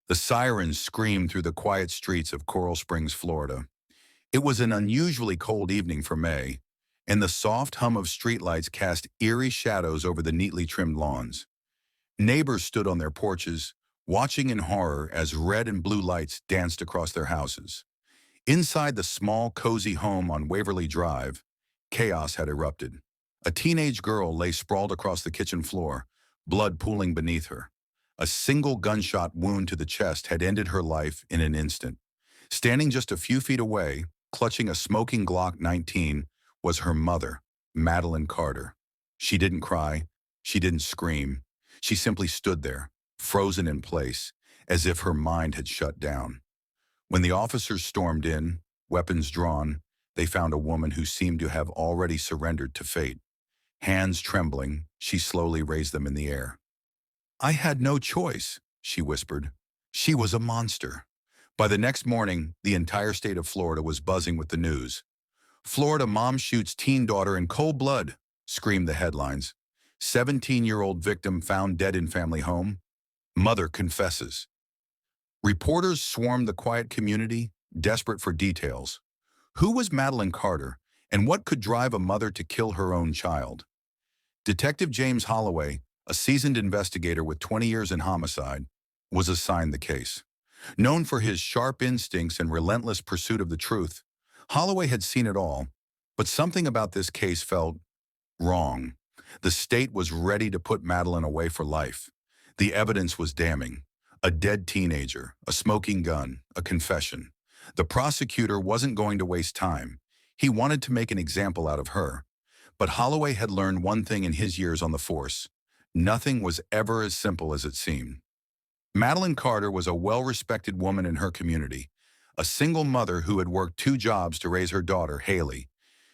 The sirens screamed through the quiet streets of Coral Springs, Florida. It was an unusually cold evening for May, and the soft hum of streetlights cast eerie shadows over the neatly trimmed lawns. Neighbors stood on their porches, watching in horror as red and blue lights danced across their houses. Inside the small, cozy home on Waverly Drive, chaos had erupted. A teenage girl lay sprawled across the kitchen floor, blood pooling beneath her. A single gunshot wound to the chest had ended her life in an instant. Standing just a few feet away, clutching a smoking Glock 19, was her mother, Madeline Carter. She didn't cry. She didn't scream. She simply stood there, frozen in place, as if her mind had shut down. When the officers stormed in, weapons drawn, they found a woman who seemed to have already surrendered to fate. Hands trembling, she slowly raised them in the air. "I had no choice," she whispered. She was a monster. By the next morning, the entire state of Florida was buzzing with the news. "Florida mom shoots teen daughter in cold blood," screamed the headlines. 17-year-old victim found dead in family home. Mother confesses. Reporters swarmed the quiet community, desperate for details. Who was Madeline Carter, and what could drive a mother to kill her own child? Detective James Holloway, a seasoned investigator with 20 years in homicide, was assigned the case. Known for his sharp instincts and relentless pursuit of the truth, Holloway had seen it all, but something about this case felt wrong. The state was ready to put Madeline away for life. The evidence was damning. A dead teenager, a smoking gun, a confession. The prosecutor wasn't going to waste time. He wanted to make an example out of her. But Holloway had learned one thing in his years on the force. Nothing was ever as simple as it seemed. Madeline Carter was a well-respected woman in her community, a single mother who had worked 2 jobs to raise her daughter, Haley.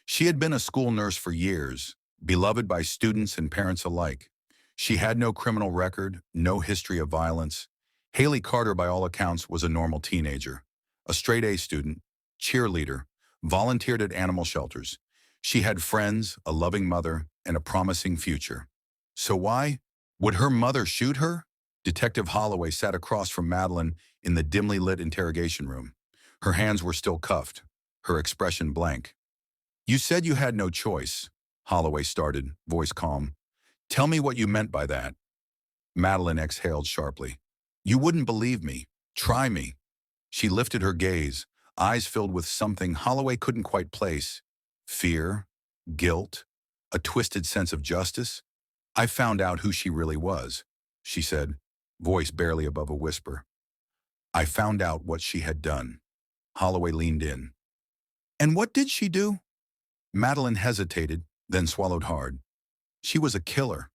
She had been a school nurse for years, beloved by students and parents alike. She had no criminal record, no history of violence. Haley Carter, by all accounts, was a normal teenager, a straight-A student, cheerleader, volunteered at animal shelters. She had friends, a loving mother, and a promising future. So why would her mother shoot her? Detective Holloway sat across from Madeline in the dimly lit interrogation room. Her hands were still cuffed, her expression blank. "You said you had no choice," Holloway started, voice calm. "Tell me what you meant by that." Madeline exhaled sharply. "You wouldn't believe me. Try me." She lifted her gaze, eyes filled with something Holloway couldn't quite place. Fear, guilt, a twisted sense of justice. "I found out who she really was," she said, voice barely above a whisper. "I found out what she had done." Holloway leaned in. "And what did she do?" Madeline hesitated, then swallowed hard. "She was a killer."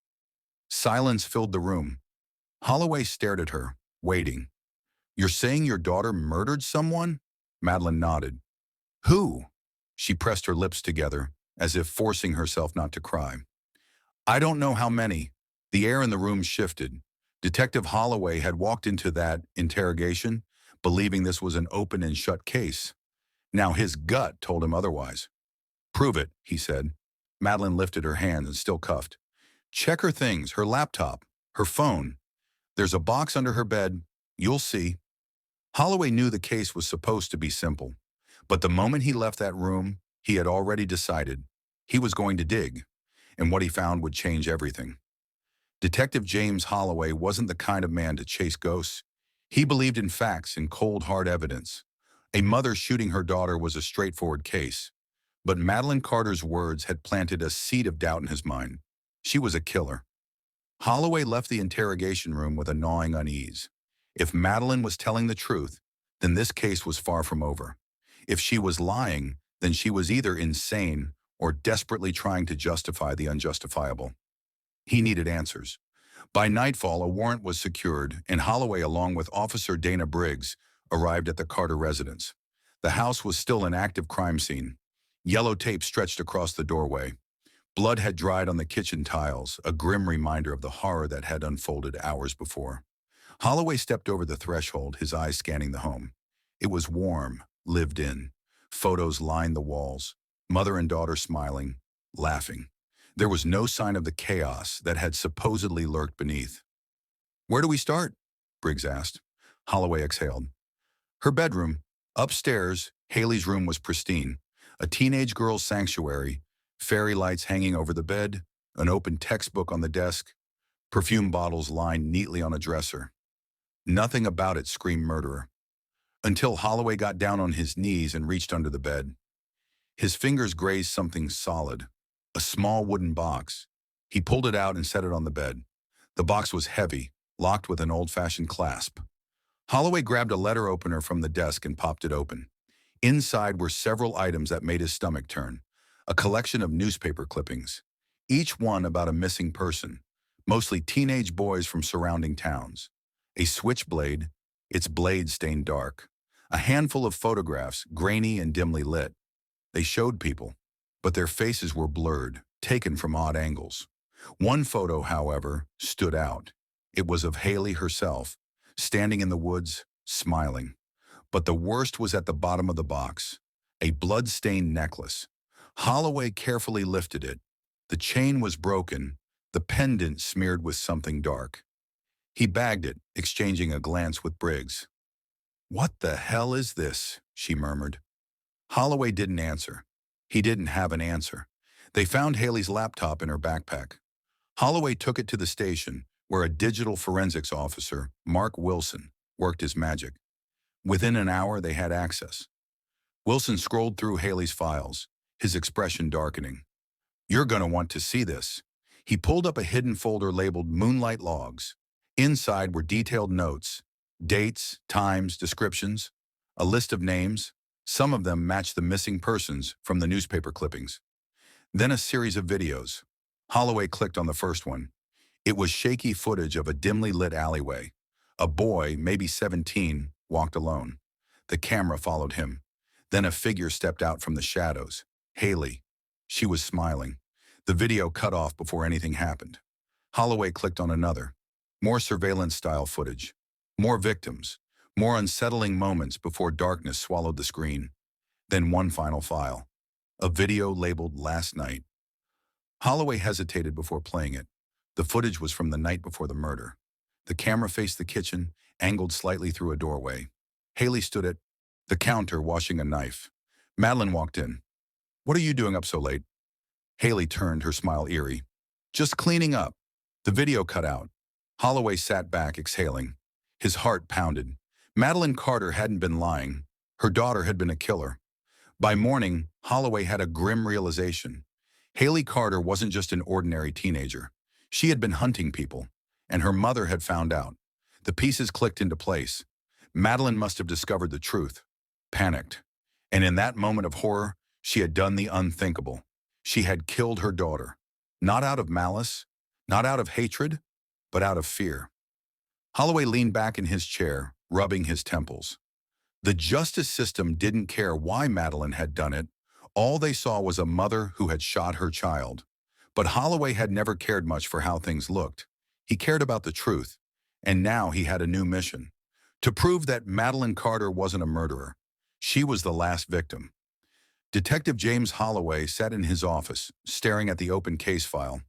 Silence filled the room. Holloway stared at her, waiting. "You're saying your daughter murdered someone?" Madeline nodded. "Who?" She pressed her lips together, as if forcing herself not to cry. "I don't know how many." The air in the room shifted. Detective Holloway had walked into that interrogation, believing this was an open and shut case. Now his gut told him otherwise. "Prove it," he said. Madeline lifted her hand and still cuffed. "Check her things, her laptop, her phone. There's a box under her bed. You'll see." Holloway knew the case was supposed to be simple, but the moment he left that room, he had already decided. He was going to dig, and what he found would change everything. Detective James Holloway wasn't the kind of man to chase ghosts. He believed in facts and cold, hard evidence. A mother shooting her daughter was a straightforward case, but Madeline Carter's words had planted a seed of doubt in his mind. She was a killer. Holloway left the interrogation room with a gnawing unease. If Madeline was telling the truth, then this case was far from over. If she was lying, then she was either insane or desperately trying to justify the unjustifiable. He needed answers. By nightfall, a warrant was secured, and Holloway, along with Officer Dana Briggs, arrived at the Carter residence. The house was still an active crime scene. Yellow tape stretched across the doorway. Blood had dried on the kitchen tiles, a grim reminder of the horror that had unfolded hours before. Holloway stepped over the threshold, his eyes scanning the home. It was warm, lived in. Photos lined the walls, mother and daughter smiling, laughing. There was no sign of the chaos that had supposedly lurked beneath. "Where do we start?" Briggs asked. Holloway exhaled. Her bedroom. Upstairs, Haley's room was pristine. A teenage girl's sanctuary, fairy lights hanging over the bed, an open textbook on the desk, perfume bottles lined neatly on a dresser. Nothing about it screamed murderer. Until Holloway got down on his knees and reached under the bed. His fingers grazed something solid, a small wooden box. He pulled it out and set it on the bed. The box was heavy, locked with an old-fashioned clasp. Holloway grabbed a letter opener from the desk and popped it open. Inside were several items that made his stomach turn. A collection of newspaper clippings, each one about a missing person, mostly teenage boys from surrounding towns. A switchblade, its blade stained dark. A handful of photographs, grainy and dimly lit. They showed people, but their faces were blurred, taken from odd angles. One photo, however, stood out. It was of Haley herself, standing in the woods, smiling. But the worst was at the bottom of the box, a blood-stained necklace. Holloway carefully lifted it. The chain was broken, the pendant smeared with something dark. He bagged it, exchanging a glance with Briggs. "What the hell is this?" she murmured. Holloway didn't answer. He didn't have an answer. They found Haley's laptop in her backpack. Holloway took it to the station, where a digital forensics officer, Mark Wilson, worked his magic. Within an hour, they had access. Wilson scrolled through Haley's files, his expression darkening. "You're going to want to see this." He pulled up a hidden folder labeled Moonlight Logs. Inside were detailed notes, dates, times, descriptions, a list of names. Some of them matched the missing persons from the newspaper clippings. Then a series of videos. Holloway clicked on the first one. It was shaky footage of a dimly lit alleyway. A boy, maybe 17, walked alone. The camera followed him. Then a figure stepped out from the shadows. Haley. She was smiling. The video cut off before anything happened. Holloway clicked on another. More surveillance-style footage. More victims. More unsettling moments before darkness swallowed the screen. Then one final file. A video labeled Last Night. Holloway hesitated before playing it. The footage was from the night before the murder. The camera faced the kitchen, angled slightly through a doorway. Haley stood at the counter washing a knife. Madeline walked in. "What are you doing up so late?" Haley turned, her smile eerie. "Just cleaning up." The video cut out. Holloway sat back, exhaling. His heart pounded. Madeline Carter hadn't been lying. Her daughter had been a killer. By morning, Holloway had a grim realization. Haley Carter wasn't just an ordinary teenager. She had been hunting people, and her mother had found out. The pieces clicked into place. Madeline must have discovered the truth, panicked. And in that moment of horror, she had done the unthinkable. She had killed her daughter. Not out of malice, not out of hatred, but out of fear. Holloway leaned back in his chair, rubbing his temples. The justice system didn't care why Madeline had done it. All they saw was a mother who had shot her child. But Holloway had never cared much for how things looked. He cared about the truth, and now he had a new mission. To prove that Madeline Carter wasn't a murderer. She was the last victim. Detective James Holloway sat in his office, staring at the open case file.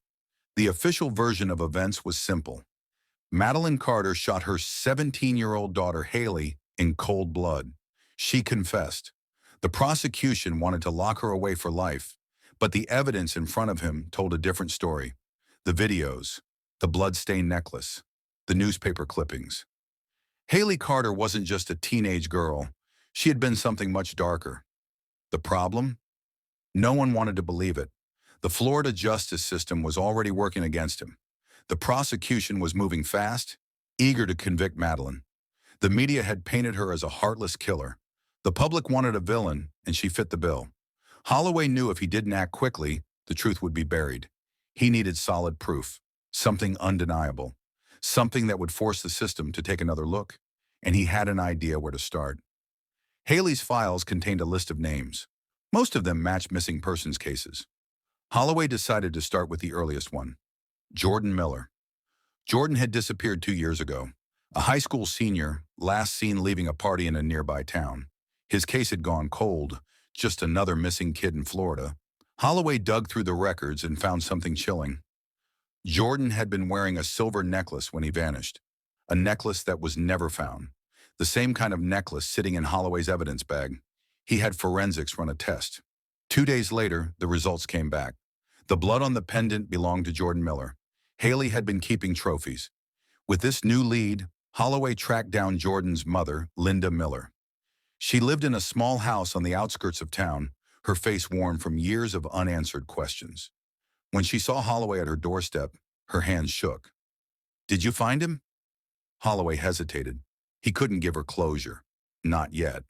The official version of events was simple. Madeline Carter shot her 17-year-old daughter Haley in cold blood. She confessed. The prosecution wanted to lock her away for life, but the evidence in front of him told a different story. The videos, the blood-stained necklace, the newspaper clippings. Haley Carter wasn't just a teenage girl. She had been something much darker. The problem? No one wanted to believe it. The Florida justice system was already working against him. The prosecution was moving fast, eager to convict Madeline. The media had painted her as a heartless killer. The public wanted a villain, and she fit the bill. Holloway knew if he didn't act quickly, the truth would be buried. He needed solid proof, something undeniable, something that would force the system to take another look, and he had an idea where to start. Haley's files contained a list of names. Most of them matched missing persons cases. Holloway decided to start with the earliest one, Jordan Miller. Jordan had disappeared 2 years ago. A high school senior, last seen leaving a party in a nearby town. His case had gone cold, just another missing kid in Florida. Holloway dug through the records and found something chilling. Jordan had been wearing a silver necklace when he vanished, a necklace that was never found. the same kind of necklace sitting in Holloway's evidence bag. He had forensics run a test. 2 days later, the results came back. The blood on the pendant belonged to Jordan Miller. Haley had been keeping trophies. With this new lead, Holloway tracked down Jordan's mother, Linda Miller. She lived in a small house on the outskirts of town, her face worn from years of unanswered questions. When she saw Holloway at her doorstep, her hands shook. "Did you find him?" Holloway hesitated. He couldn't give her closure. Not yet.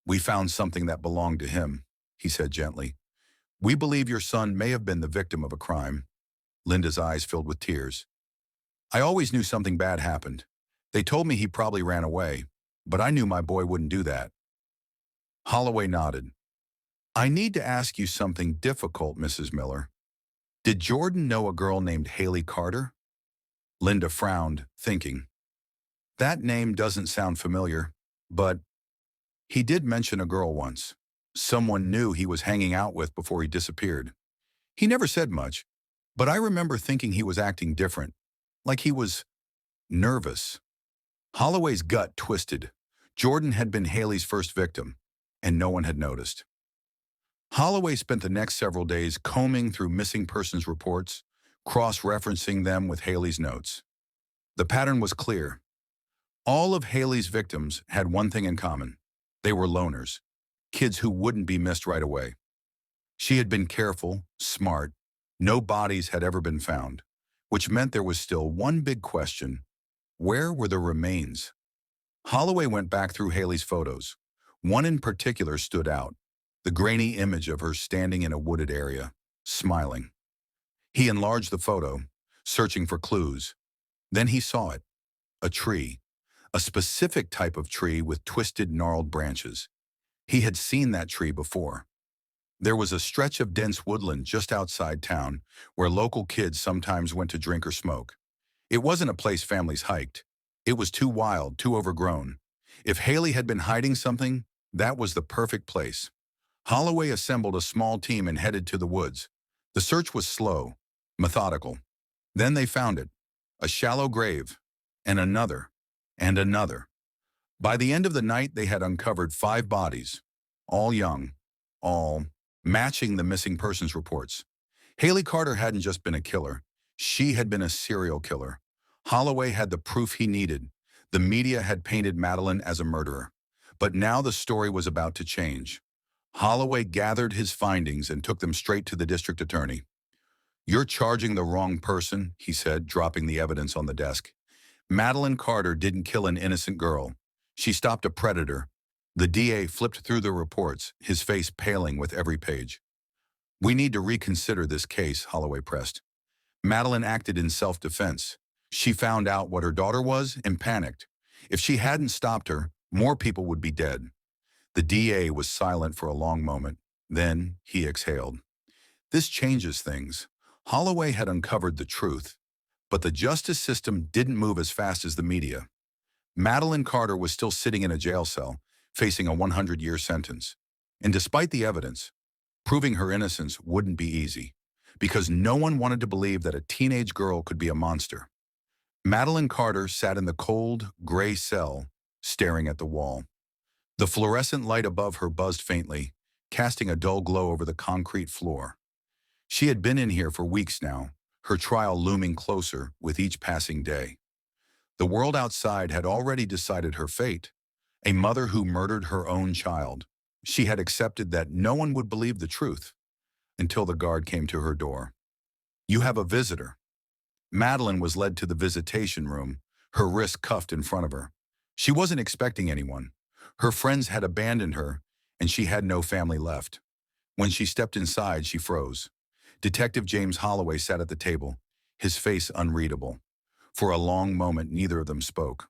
"We found something that belonged to him," he said gently. "We believe your son may have been the victim of a crime." Linda's eyes filled with tears. "I always knew something bad happened. They told me he probably ran away, but I knew my boy wouldn't do that." Holloway nodded. "I need to ask you something difficult, Mrs. Miller. Did Jordan know a girl named Haley Carter?" Linda frowned, thinking. "That name doesn't sound familiar, but he did mention a girl once. Someone new he was hanging out with before he disappeared. He never said much, but I remember thinking he was acting different, like he was nervous." Holloway's gut twisted. Jordan had been Haley's first victim, and no one had noticed. Holloway spent the next several days combing through missing persons reports, cross-referencing them with Haley's notes. The pattern was clear. All of Haley's victims had one thing in common. They were loners, kids who wouldn't be missed right away. She had been careful, smart. No bodies had ever been found, which meant there was still one big question. Where were the remains? Holloway went back through Haley's photos. One in particular stood out, the grainy image of her standing in a wooded area, smiling. He enlarged the photo, searching for clues. Then he saw it, a tree, a specific type of tree with twisted, gnarled branches. He had seen that tree before. There was a stretch of dense woodland just outside town where local kids sometimes went to drink or smoke. It wasn't a place families hiked. It was too wild, too overgrown. If Haley had been hiding something, that was the perfect place. Holloway assembled a small team and headed to the woods. The search was slow, methodical. Then they found it, a shallow grave, and another, and another. By the end of the night, they had uncovered 5 bodies, all young, all matching the missing persons reports. Haley Carter hadn't just been a killer. She had been a serial killer. Holloway had the proof he needed. The media had painted Madeline as a murderer. But now the story was about to change. Holloway gathered his findings and took them straight to the district attorney. "You're charging the wrong person," he said, dropping the evidence on the desk. "Madeline Carter didn't kill an innocent girl. She stopped a predator." The DA flipped through the reports, his face paling with every page. "We need to reconsider this case," Holloway pressed. "Madeline acted in self-defense. She found out what her daughter was and panicked. If she hadn't stopped her, more people would be dead." The DA was silent for a long moment. Then he exhaled. "This changes things." Holloway had uncovered the truth, but the justice system didn't move as fast as the media. Madeline Carter was still sitting in a jail cell, facing a 100-year sentence. And despite the evidence, proving her innocence wouldn't be easy, because no one wanted to believe that a teenage girl could be a monster. Madeline Carter sat in the cold, gray cell, staring at the wall. The fluorescent light above her buzzed faintly, casting a dull glow over the concrete floor. She had been in here for weeks now, her trial looming closer with each passing day. The world outside had already decided her fate, a mother who murdered her own child. She had accepted that no one would believe the truth until the guard came to her door. "You have a visitor." Madeline was led to the visitation room, her wrist cuffed in front of her. She wasn't expecting anyone. Her friends had abandoned her, and she had no family left. When she stepped inside, she froze. Detective James Holloway sat at the table, his face unreadable. For a long moment, neither of them spoke.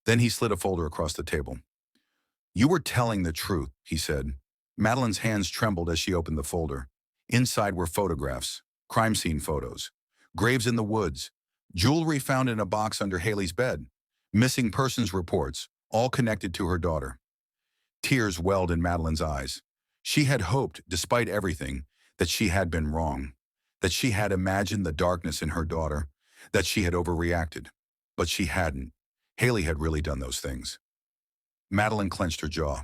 Then he slid a folder across the table. "You were telling the truth," he said. Madeline's hands trembled as she opened the folder. Inside were photographs, crime scene photos, graves in the woods, jewelry found in a box under Haley's bed, missing persons reports, all connected to her daughter. Tears welled in Madeline's eyes. She had hoped, despite everything, that she had been wrong, that she had imagined the darkness in her daughter, that she had overreacted. But she hadn't. Haley had really done those things. Madeline clenched her jaw.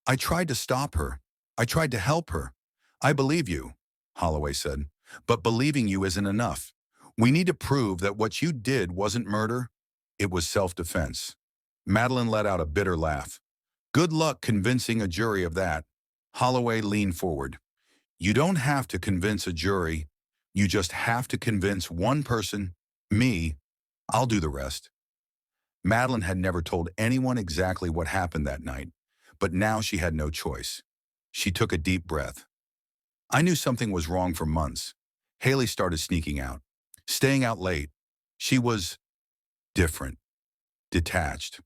I tried to stop her. I tried to help her. I believe you, Holloway said. But believing you isn't enough. We need to prove that what you did wasn't murder. It was self-defense. Madeline let out a bitter laugh. Good luck convincing a jury of that. Holloway leaned forward. You don't have to convince a jury. You just have to convince one person, me. I'll do the rest. Madeline had never told anyone exactly what happened that night, but now she had no choice. She took a deep breath. I knew something was wrong for months. Haley started sneaking out, staying out late. She was different, detached.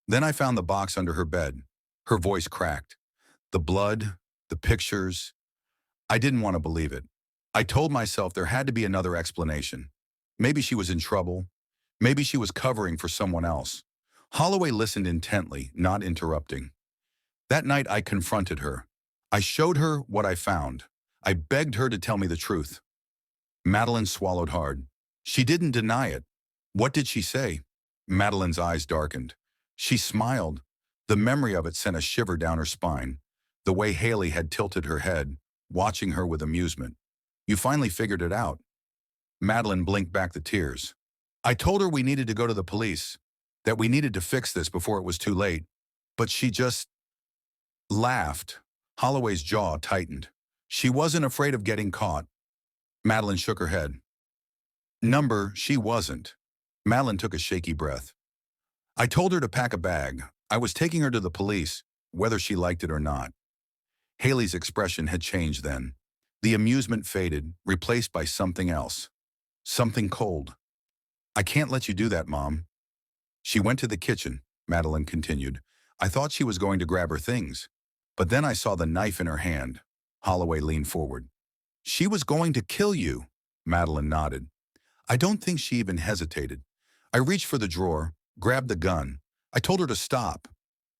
Then I found the box under her bed. Her voice cracked. The blood, the pictures. I didn't want to believe it. I told myself there had to be another explanation. Maybe she was in trouble. Maybe she was covering for someone else. Holloway listened intently, not interrupting. That night I confronted her. I showed her what I found. I begged her to tell me the truth. Madeline swallowed hard. She didn't deny it. What did she say? Madeline's eyes darkened. She smiled. The memory of it sent a shiver down her spine. The way Haley had tilted her head, watching her with amusement. You finally figured it out. Madeline blinked back the tears. I told her we needed to go to the police, that we needed to fix this before it was too late. But she just laughed. Holloway's jaw tightened. She wasn't afraid of getting caught. Madeline shook her head. She wasn't. Madeline took a shaky breath. I told her to pack a bag. I was taking her to the police, whether she liked it or not. Haley's expression had changed then. The amusement faded, replaced by something else. Something cold. I can't let you do that, Mom. She went to the kitchen, Madeline continued. I thought she was going to grab her things. But then I saw the knife in her hand. Holloway leaned forward. She was going to kill you, Madeline nodded. I don't think she even hesitated. I reached for the drawer, grabbed the gun. I told her to stop.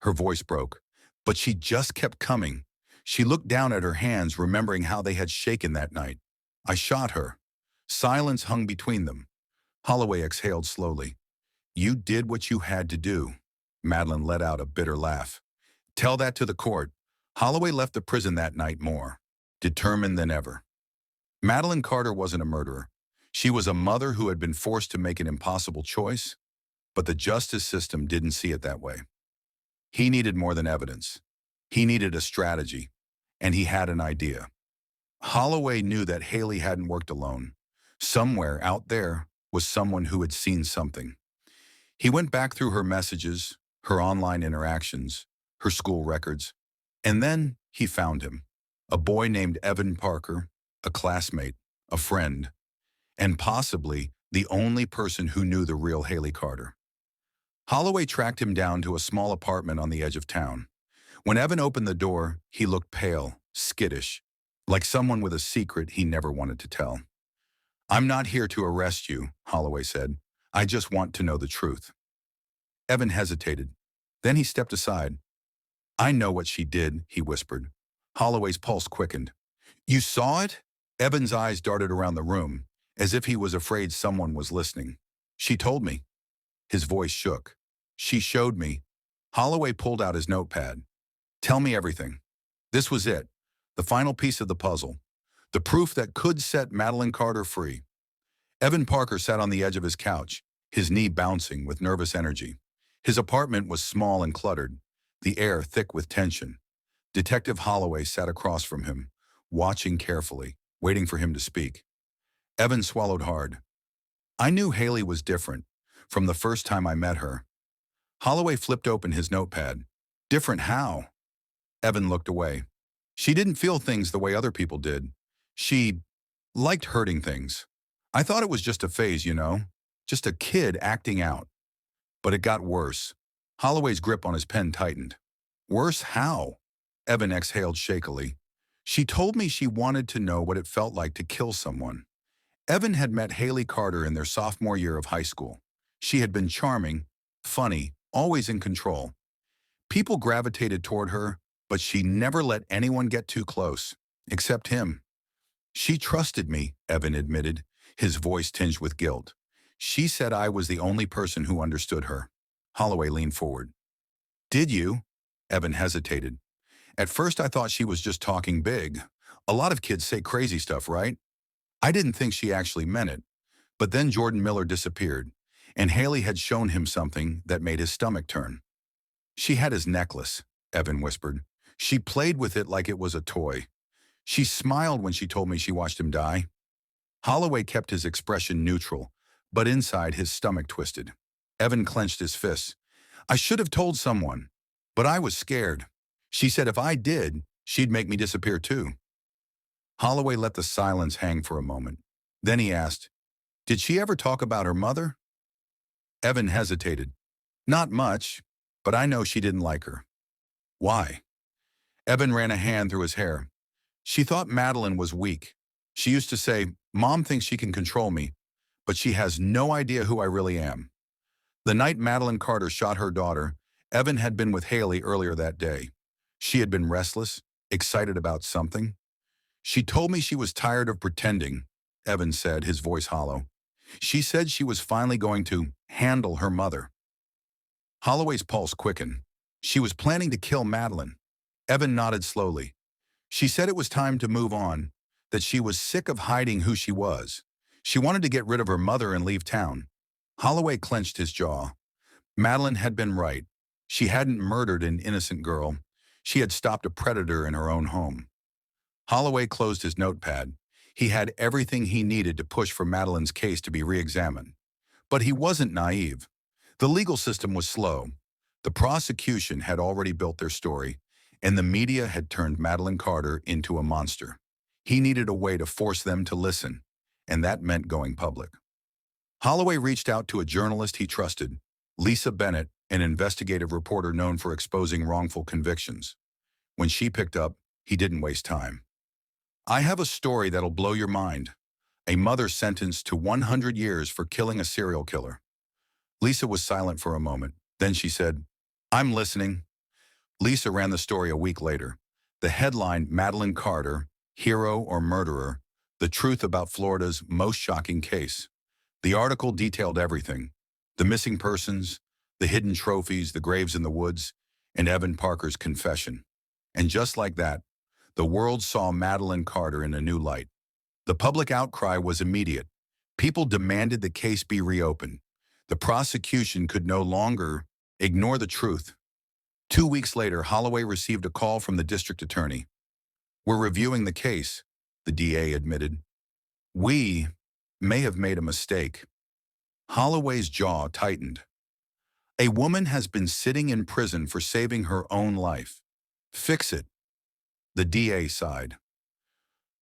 Her voice broke. But she just kept coming. She looked down at her hands, remembering how they had shaken that night. I shot her. Silence hung between them. Holloway exhaled slowly. You did what you had to do. Madeline let out a bitter laugh. Tell that to the court. Holloway left the prison that night more determined than ever. Madeline Carter wasn't a murderer. She was a mother who had been forced to make an impossible choice, but the justice system didn't see it that way. He needed more than evidence. He needed a strategy, and he had an idea. Holloway knew that Haley hadn't worked alone. Somewhere out there was someone who had seen something. He went back through her messages, her online interactions, her school records, and then he found him. A boy named Evan Parker, a classmate, a friend, and possibly the only person who knew the real Haley Carter. Holloway tracked him down to a small apartment on the edge of town. When Evan opened the door, he looked pale, skittish, like someone with a secret he never wanted to tell. I'm not here to arrest you, Holloway said. I just want to know the truth. Evan hesitated. Then he stepped aside. I know what she did, he whispered. Holloway's pulse quickened. You saw it? Evan's eyes darted around the room, as if he was afraid someone was listening. She told me. His voice shook. She showed me. Holloway pulled out his notepad. Tell me everything. This was it, the final piece of the puzzle, the proof that could set Madeline Carter free. Evan Parker sat on the edge of his couch, his knee bouncing with nervous energy. His apartment was small and cluttered, the air thick with tension. Detective Holloway sat across from him, watching carefully, waiting for him to speak. Evan swallowed hard. I knew Haley was different from the first time I met her. Holloway flipped open his notepad. Different how? Evan looked away. She didn't feel things the way other people did. She liked hurting things. I thought it was just a phase, just a kid acting out. But it got worse. Holloway's grip on his pen tightened. Worse how? Evan exhaled shakily. She told me she wanted to know what it felt like to kill someone. Evan had met Haley Carter in their sophomore year of high school. She had been charming, funny, always in control. People gravitated toward her, but she never let anyone get too close, except him. She trusted me, Evan admitted, his voice tinged with guilt. She said I was the only person who understood her. Holloway leaned forward. Did you? Evan hesitated. At first I thought she was just talking big. A lot of kids say crazy stuff, right? I didn't think she actually meant it. But then Jordan Miller disappeared, and Haley had shown him something that made his stomach turn. She had his necklace, Evan whispered. She played with it like it was a toy. She smiled when she told me she watched him die. Holloway kept his expression neutral, but inside his stomach twisted. Evan clenched his fists. I should have told someone, but I was scared. She said if I did, she'd make me disappear too. Holloway let the silence hang for a moment. Then he asked, did she ever talk about her mother? Evan hesitated. Not much, but I know she didn't like her. Why? Evan ran a hand through his hair. She thought Madeline was weak. She used to say, Mom thinks she can control me, but she has no idea who I really am. The night Madeline Carter shot her daughter, Evan had been with Haley earlier that day. She had been restless, excited about something. She told me she was tired of pretending, Evan said, his voice hollow. She said she was finally going to handle her mother. Holloway's pulse quickened. She was planning to kill Madeline. Evan nodded slowly. She said it was time to move on, that she was sick of hiding who she was. She wanted to get rid of her mother and leave town. Holloway clenched his jaw. Madeline had been right. She hadn't murdered an innocent girl. She had stopped a predator in her own home. Holloway closed his notepad. He had everything he needed to push for Madeline's case to be re-examined. But he wasn't naive. The legal system was slow. The prosecution had already built their story, and the media had turned Madeline Carter into a monster. He needed a way to force them to listen, and that meant going public. Holloway reached out to a journalist he trusted, Lisa Bennett, an investigative reporter known for exposing wrongful convictions. When she picked up, he didn't waste time. I have a story that'll blow your mind. A mother sentenced to 100 years for killing a serial killer. Lisa was silent for a moment. Then she said, I'm listening. Lisa ran the story a week later. The headline, Madeline Carter, Hero or Murderer, the truth about Florida's most shocking case. The article detailed everything. The missing persons, the hidden trophies, the graves in the woods, and Evan Parker's confession. And just like that, the world saw Madeline Carter in a new light. The public outcry was immediate. People demanded the case be reopened. The prosecution could no longer ignore the truth. 2 weeks later, Holloway received a call from the district attorney. We're reviewing the case, the DA admitted. We may have made a mistake. Holloway's jaw tightened. A woman has been sitting in prison for saving her own life. Fix it. The DA sighed.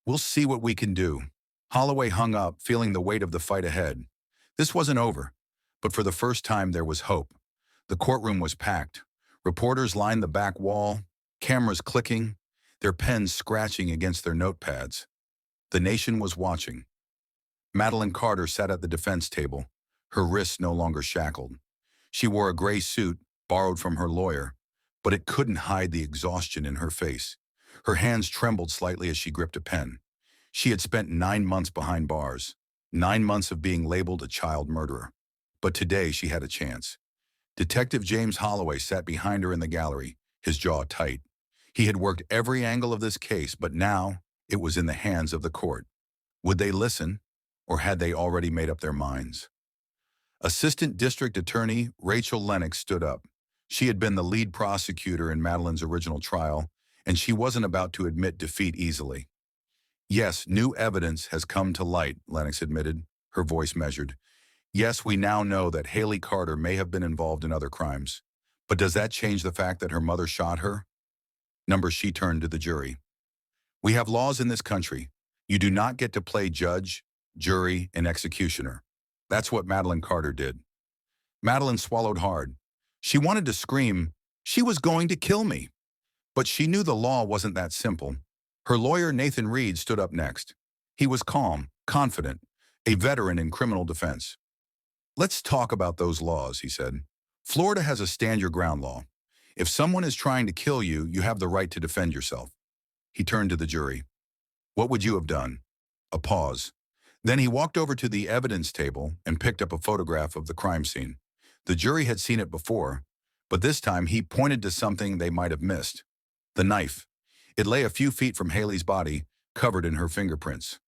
We'll see what we can do. Holloway hung up, feeling the weight of the fight ahead. This wasn't over, but for the first time there was hope. The courtroom was packed. Reporters lined the back wall, cameras clicking, their pens scratching against their notepads. The nation was watching. Madeline Carter sat at the defense table, her wrists no longer shackled. She wore a gray suit, borrowed from her lawyer, but it couldn't hide the exhaustion in her face. Her hands trembled slightly as she gripped a pen. She had spent 9 months behind bars, 9 months of being labeled a child murderer. But today she had a chance. Detective James Holloway sat behind her in the gallery, his jaw tight. He had worked every angle of this case, but now it was in the hands of the court. Would they listen, or had they already made up their minds? Assistant District Attorney Rachel Lennox stood up. She had been the lead prosecutor in Madeline's original trial, and she wasn't about to admit defeat easily. Yes, new evidence has come to light, Lennox admitted, her voice measured. Yes, we now know that Haley Carter may have been involved in other crimes. But does that change the fact that her mother shot her? She turned to the jury. We have laws in this country. You do not get to play judge, jury, and executioner. That's what Madeline Carter did. Madeline swallowed hard. She wanted to scream, she was going to kill me. But she knew the law wasn't that simple. Her lawyer, Nathan Reed, stood up next. He was calm, confident, a veteran in criminal defense. Let's talk about those laws, he said. Florida has a stand your ground law. If someone is trying to kill you, you have the right to defend yourself. He turned to the jury. What would you have done? A pause. Then he walked over to the evidence table and picked up a photograph of the crime scene. The jury had seen it before, But this time he pointed to something they might have missed. The knife. It lay a few feet from Haley's body, covered in her fingerprints.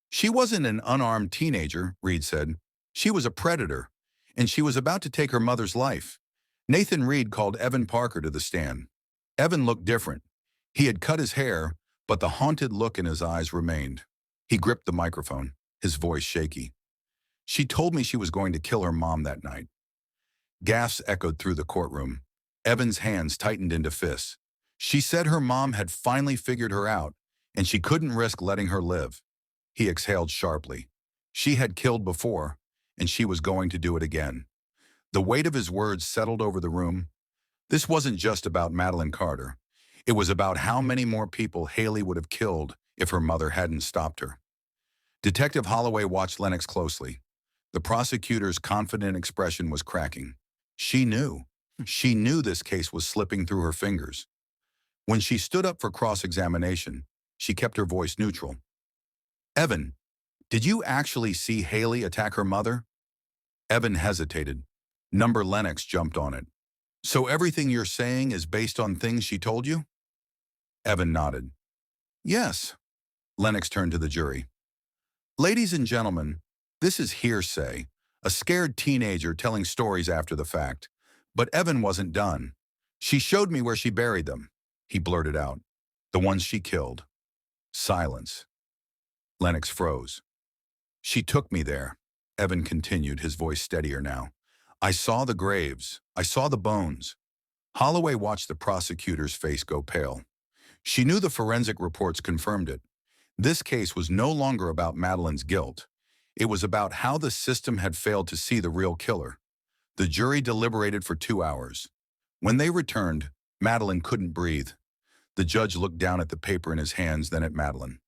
She wasn't an unarmed teenager, Reed said. She was a predator, and she was about to take her mother's life. Nathan Reed called Evan Parker to the stand. Evan looked different. He had cut his hair, but the haunted look in his eyes remained. He gripped the microphone, his voice shaky. She told me she was going to kill her mom that night. Gasps echoed through the courtroom. Evan's hands tightened into fists. She said her mom had finally figured her out, and she couldn't risk letting her live. He exhaled sharply. She had killed before, and she was going to do it again. The weight of his words settled over the room. This wasn't just about Madeline Carter. It was about how many more people Haley would have killed if her mother hadn't stopped her. Detective Holloway watched Lennox closely. The prosecutor's confident expression was cracking. She knew. She knew this case was slipping through her fingers. When she stood up for cross-examination, she kept her voice neutral. Evan, did you actually see Haley attack her mother? Evan hesitated. Number Lennox jumped on it. So everything you're saying is based on things she told you? Evan nodded. Yes. Lennox turned to the jury. Ladies and gentlemen, this is hearsay, a scared teenager telling stories after the fact. But Evan wasn't done. She showed me where she buried them, he blurted out. The ones she killed. Silence. Lennox froze. She took me there, Evan continued, his voice steadier now. I saw the graves. I saw the bones. Holloway watched the prosecutor's face go pale. She knew the forensic reports confirmed it. This case was no longer about Madeline's guilt. It was about how the system had failed to see the real killer. The jury deliberated for 2 hours. When they returned, Madeline couldn't breathe. The judge looked down at the paper in his hands, then at Madeline.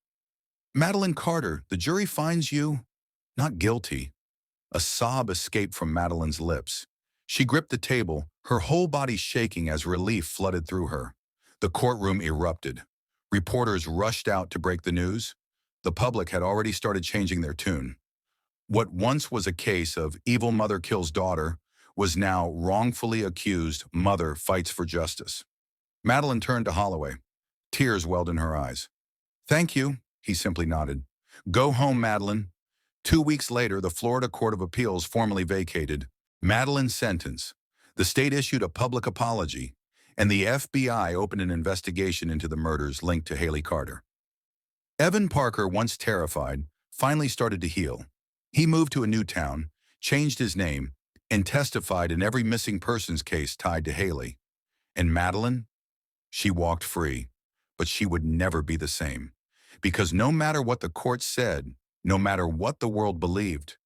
Madeline Carter, the jury finds you not guilty. A sob escaped from Madeline's lips. She gripped the table, her whole body shaking as relief flooded through her. The courtroom erupted. Reporters rushed out to break the news. The public had already started changing their tune. What once was a case of evil mother kills daughter was now wrongfully accused mother fights for justice. Madeline turned to Holloway. Tears welled in her eyes. Thank you, he simply nodded. Go home, Madeline. 2 weeks later, the Florida Court of Appeals formally vacated Madeline's sentence. The state issued a public apology, and the FBI opened an investigation into the murders linked to Haley Carter. Evan Parker, once terrified, finally started to heal. He moved to a new town, changed his name, and testified in every missing persons case tied to Haley. And Madeline? She walked free, but she would never be the same. Because no matter what the court said, no matter what the world believed,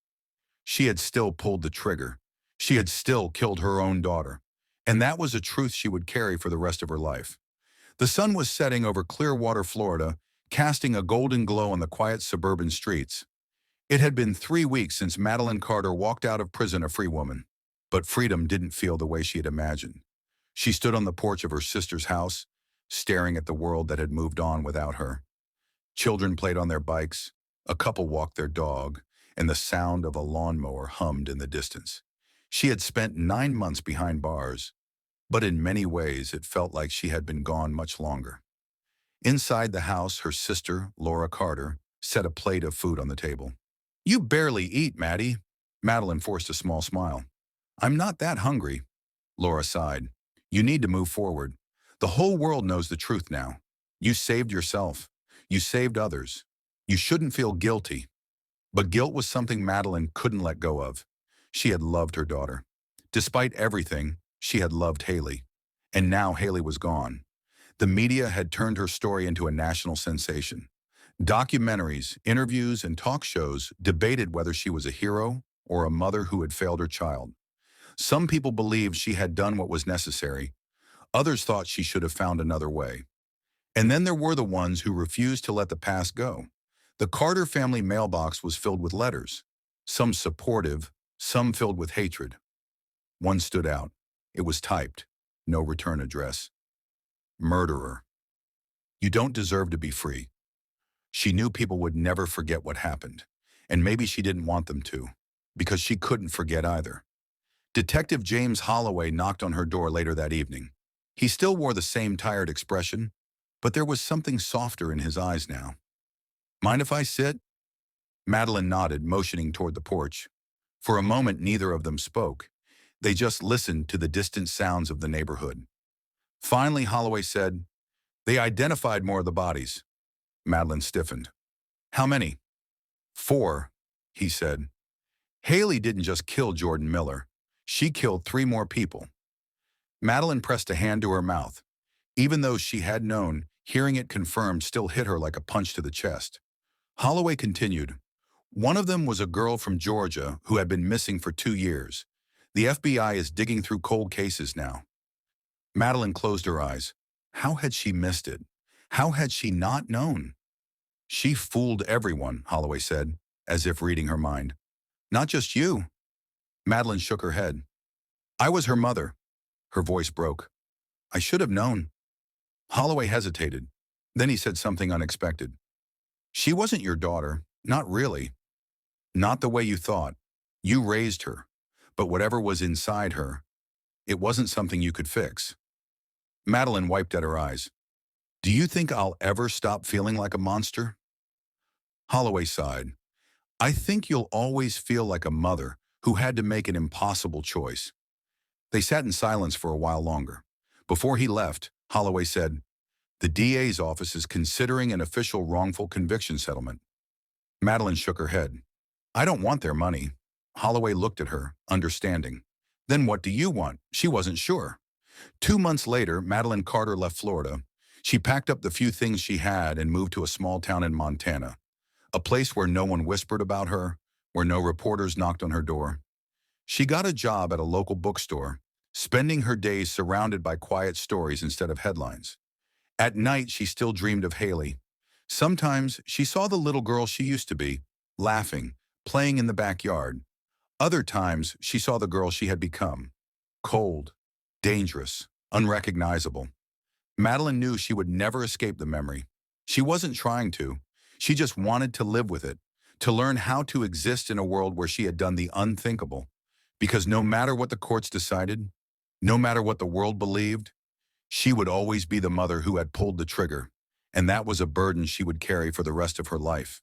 she had still pulled the trigger. She had still killed her own daughter. And that was a truth she would carry for the rest of her life. The sun was setting over Clearwater, Florida, casting a golden glow on the quiet suburban streets. It had been 3 weeks since Madeline Carter walked out of prison a free woman. But freedom didn't feel the way she had imagined. She stood on the porch of her sister's house, staring at the world that had moved on without her. Children played on their bikes, a couple walked their dog, and the sound of a lawnmower hummed in the distance. She had spent 9 months behind bars, but in many ways it felt like she had been gone much longer. Inside the house, her sister, Laura Carter, set a plate of food on the table. You barely eat, Maddie. Madeline forced a small smile. I'm not that hungry. Laura sighed. You need to move forward. The whole world knows the truth now. You saved yourself. You saved others. You shouldn't feel guilty. But guilt was something Madeline couldn't let go of. She had loved her daughter. Despite everything, she had loved Haley. And now Haley was gone. The media had turned her story into a national sensation. Documentaries, interviews, and talk shows debated whether she was a hero or a mother who had failed her child. Some people believed she had done what was necessary. Others thought she should have found another way. And then there were the ones who refused to let the past go. The Carter family mailbox was filled with letters, some supportive, some filled with hatred. One stood out. It was typed, no return address. Murderer. You don't deserve to be free. She knew people would never forget what happened, and maybe she didn't want them to, because she couldn't forget either. Detective James Holloway knocked on her door later that evening. He still wore the same tired expression, but there was something softer in his eyes now. "Mind if I sit?" Madeline nodded, motioning toward the porch. For a moment, neither of them spoke. They just listened to the distant sounds of the neighborhood. Finally, Holloway said, "They identified more of the bodies." Madeline stiffened. "How many?" "4," he said. "Haley didn't just kill Jordan Miller. She killed 3 more people." Madeline pressed a hand to her mouth. Even though she had known, hearing it confirmed still hit her like a punch to the chest. Holloway continued, "One of them was a girl from Georgia who had been missing for 2 years. The FBI is digging through cold cases now." Madeline closed her eyes. How had she missed it? How had she not known? "She fooled everyone," Holloway said, as if reading her mind. "Not just you." Madeline shook her head. "I was her mother." Her voice broke. "I should have known." Holloway hesitated. Then he said something unexpected. "She wasn't your daughter. Not really. Not the way you thought. You raised her. But whatever was inside her, it wasn't something you could fix." Madeline wiped at her eyes. "Do you think I'll ever stop feeling like a monster?" Holloway sighed. "I think you'll always feel like a mother who had to make an impossible choice." They sat in silence for a while longer. Before he left, Holloway said, "The DA's office is considering an official wrongful conviction settlement." Madeline shook her head. "I don't want their money." Holloway looked at her, understanding. "Then what do you want?" She wasn't sure. 2 months later, Madeline Carter left Florida. She packed up the few things she had and moved to a small town in Montana, a place where no one whispered about her, where no reporters knocked on her door. She got a job at a local bookstore, spending her days surrounded by quiet stories instead of headlines. At night, she still dreamed of Haley. Sometimes she saw the little girl she used to be, laughing, playing in the backyard. Other times, she saw the girl she had become, cold, dangerous, unrecognizable. Madeline knew she would never escape the memory. She wasn't trying to. She just wanted to live with it, to learn how to exist in a world where she had done the unthinkable. Because no matter what the courts decided, no matter what the world believed, she would always be the mother who had pulled the trigger, and that was a burden she would carry for the rest of her life.